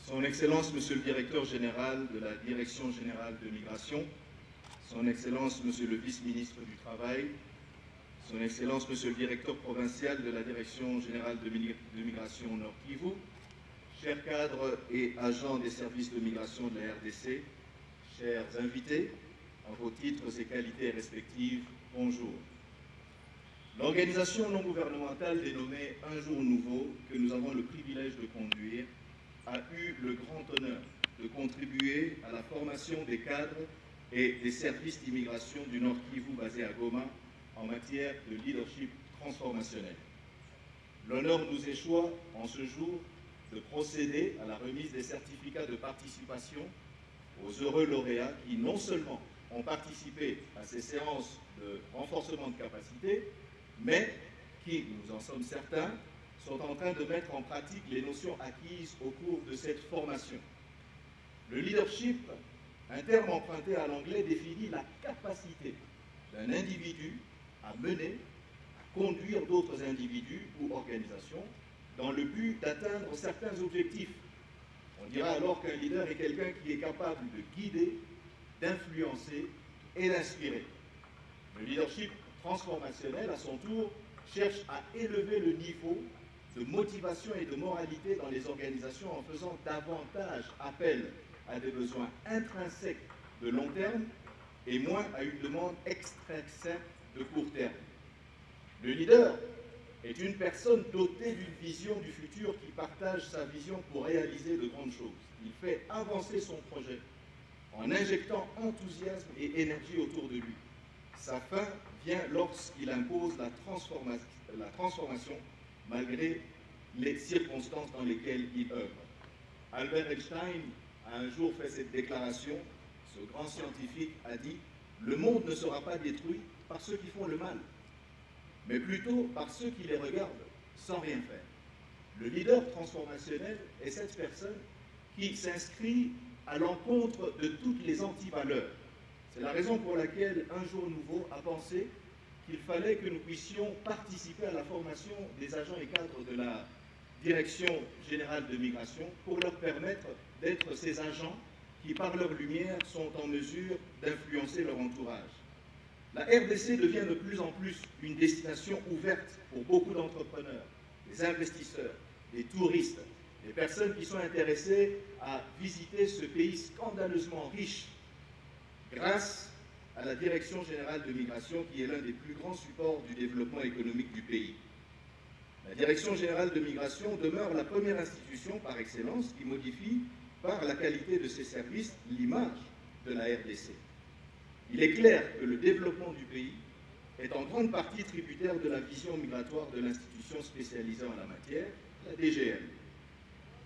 Son Excellence, Monsieur le Directeur Général de la Direction Générale de Migration, Son Excellence, Monsieur le Vice-ministre du Travail, Son Excellence, Monsieur le Directeur Provincial de la Direction Générale de Migration Nord Kivu, chers cadres et agents des services de migration de la RDC, chers invités, en vos titres et qualités respectives, bonjour. L'organisation non gouvernementale dénommée Un Jour Nouveau, que nous avons le privilège de conduire, a eu le grand honneur de contribuer à la formation des cadres et des services d'immigration du Nord Kivu basés à Goma en matière de leadership transformationnel. L'honneur nous échoit en ce jour de procéder à la remise des certificats de participation aux heureux lauréats qui non seulement ont participé à ces séances de renforcement de capacité, mais qui, nous en sommes certains, sont en train de mettre en pratique les notions acquises au cours de cette formation. Le leadership, un terme emprunté à l'anglais, définit la capacité d'un individu à mener, à conduire d'autres individus ou organisations dans le but d'atteindre certains objectifs. On dira alors qu'un leader est quelqu'un qui est capable de guider, d'influencer et d'inspirer. Le leadership transformationnel, à son tour, cherche à élever le niveau de motivation et de moralité dans les organisations en faisant davantage appel à des besoins intrinsèques de long terme et moins à une demande extrinsèque de court terme. Le leader est une personne dotée d'une vision du futur qui partage sa vision pour réaliser de grandes choses. Il fait avancer son projet en injectant enthousiasme et énergie autour de lui. Sa fin vient lorsqu'il impose la transformation malgré les circonstances dans lesquelles il œuvre. Albert Einstein a un jour fait cette déclaration. Ce grand scientifique a dit « Le monde ne sera pas détruit par ceux qui font le mal, mais plutôt par ceux qui les regardent sans rien faire. » Le leader transformationnel est cette personne qui s'inscrit à l'encontre de toutes les antivaleurs. C'est la raison pour laquelle Un Jour Nouveau a pensé qu'il fallait que nous puissions participer à la formation des agents et cadres de la Direction Générale de Migration pour leur permettre d'être ces agents qui, par leur lumière, sont en mesure d'influencer leur entourage. La RDC devient de plus en plus une destination ouverte pour beaucoup d'entrepreneurs, des investisseurs, des touristes, des personnes qui sont intéressées à visiter ce pays scandaleusement riche grâce à la Direction Générale de Migration qui est l'un des plus grands supports du développement économique du pays. La Direction Générale de Migration demeure la première institution par excellence qui modifie par la qualité de ses services l'image de la RDC. Il est clair que le développement du pays est en grande partie tributaire de la vision migratoire de l'institution spécialisée en la matière, la DGM.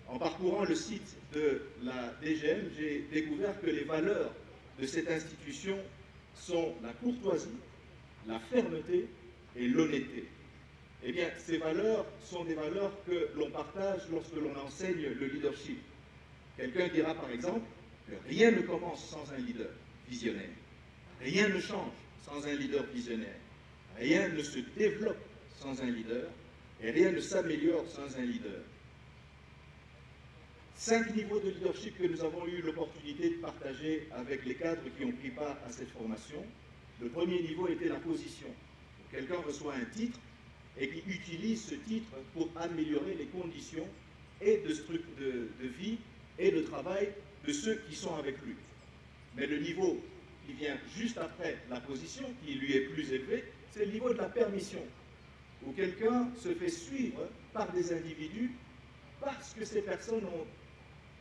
En parcourant le site de la DGM, j'ai découvert que les valeurs de cette institution sont la courtoisie, la fermeté et l'honnêteté. Eh bien, ces valeurs sont des valeurs que l'on partage lorsque l'on enseigne le leadership. Quelqu'un dira par exemple que rien ne commence sans un leader visionnaire. Rien ne change sans un leader visionnaire. Rien ne se développe sans un leader et rien ne s'améliore sans un leader. 5 niveaux de leadership que nous avons eu l'opportunité de partager avec les cadres qui ont pris part à cette formation. Le premier niveau était la position. Quelqu'un reçoit un titre et qui utilise ce titre pour améliorer les conditions et de vie et de travail de ceux qui sont avec lui. Mais le niveau qui vient juste après la position, qui lui est plus élevé, c'est le niveau de la permission, où quelqu'un se fait suivre par des individus parce que ces personnes ont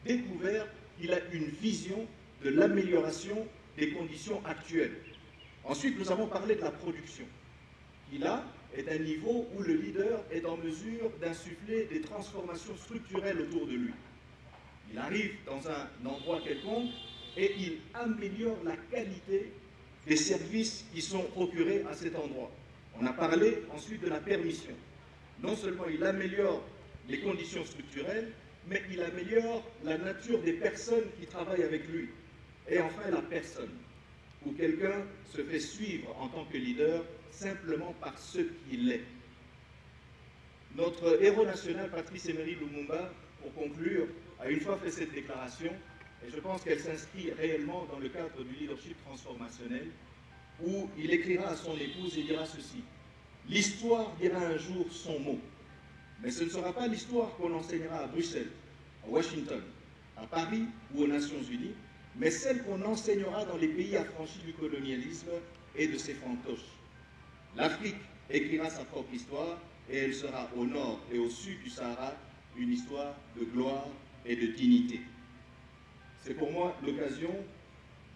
découvert qu'il a une vision de l'amélioration des conditions actuelles. Ensuite, nous avons parlé de la production, qui là est un niveau où le leader est en mesure d'insuffler des transformations structurelles autour de lui. Il arrive dans un endroit quelconque et il améliore la qualité des services qui sont procurés à cet endroit. On a parlé ensuite de la permission. Non seulement il améliore les conditions structurelles, mais il améliore la nature des personnes qui travaillent avec lui. Et enfin, la personne, où quelqu'un se fait suivre en tant que leader simplement par ce qu'il est. Notre héros national, Patrice Emery Lumumba, pour conclure, a une fois fait cette déclaration, et je pense qu'elle s'inscrit réellement dans le cadre du leadership transformationnel, où il écrira à son épouse et dira ceci: l'histoire dira un jour son mot, mais ce ne sera pas l'histoire qu'on enseignera à Bruxelles, à Washington, à Paris ou aux Nations Unies, mais celle qu'on enseignera dans les pays affranchis du colonialisme et de ses fantoches. L'Afrique écrira sa propre histoire et elle sera au nord et au sud du Sahara une histoire de gloire et de dignité. C'est pour moi l'occasion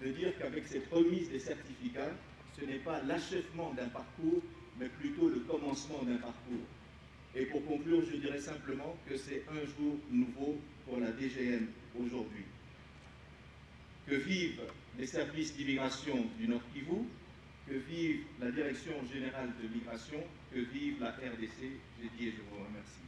de dire qu'avec cette remise des certificats, ce n'est pas l'achèvement d'un parcours, mais plutôt le commencement d'un parcours. Et pour conclure, je dirais simplement que c'est un jour nouveau pour la DGM aujourd'hui. Que vivent les services d'immigration du Nord Kivu, que vive la Direction générale de migration, que vive la RDC. J'ai dit et je vous remercie.